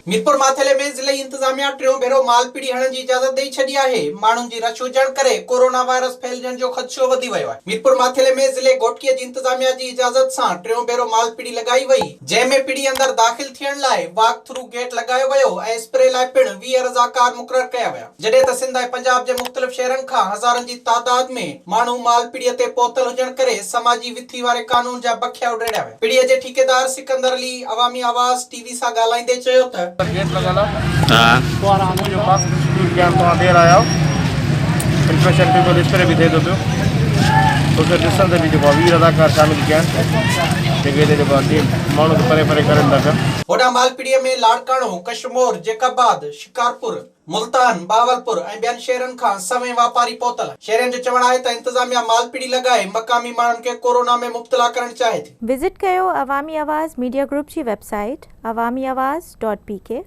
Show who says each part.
Speaker 1: मीरपुर माथेले में ज़िले इंतजामिया टियों भेरो मालपीड़ी हणण जी इजाज़त ॾेई छॾी आहे। माण्हुनि जी रश हुजण करे कोरोना वायरस फैलजण जो ख़दशो वधी वियो आहे। मीरपुर माथेले में ज़िले घोटकीअ जी इंतजामिया जी इजाज़त सां टियों भेरो मालपीड़ी लगाई वई, जंहिंमें पीड़ी अंदर दाख़िल थियण लाइ वॉक थ्रू गेट लगायो वियो ऐं स्प्रे लाइ पिण 20 रज़ाकार मुक़रर कया विया। जॾहिं त सिंध ऐं पंजाब जे मुख़्तलिफ़ शहरनि खां हज़ारनि जी तादाद में माण्हू मालपीड़ीअ ते पहुतल हुजण करे समाजी विथी वारे कानून जा बखिया उॾामिया विया। पीड़ीअ जे ठेकेदार सिकंदर अली अवामी आवाज़ टीवी सां ॻाल्हाईंदे चयो त
Speaker 2: गेट लगा जो पास ज्ञान तो दे रहा है इन्फेक्शन पीपल इस तरह भी थे तो फिर ॾिसण ते बि जेको 20 अदाकार शामिल कया जेके जेको माण्हू खे परे परे करनि था पिया।
Speaker 1: होॾां मालपीड़ीअ में लाड़काणो, कशमोर, जेकाबाद, शिकारपुर, मुल्तान, बावलपुर ऐं ॿियनि शहरनि खां सवें वापारी पहुतल। शहरनि जो चवणु आहे त इंतज़ामिया मालपीड़ी लॻाए मक़ामी माण्हुनि खे कोरोना में मुब्तला करणु चाहे थी।
Speaker 3: विज़िट कयो अवामी आवाज़ मीडिया ग्रुप जी वेबसाइट awamiawaz.pk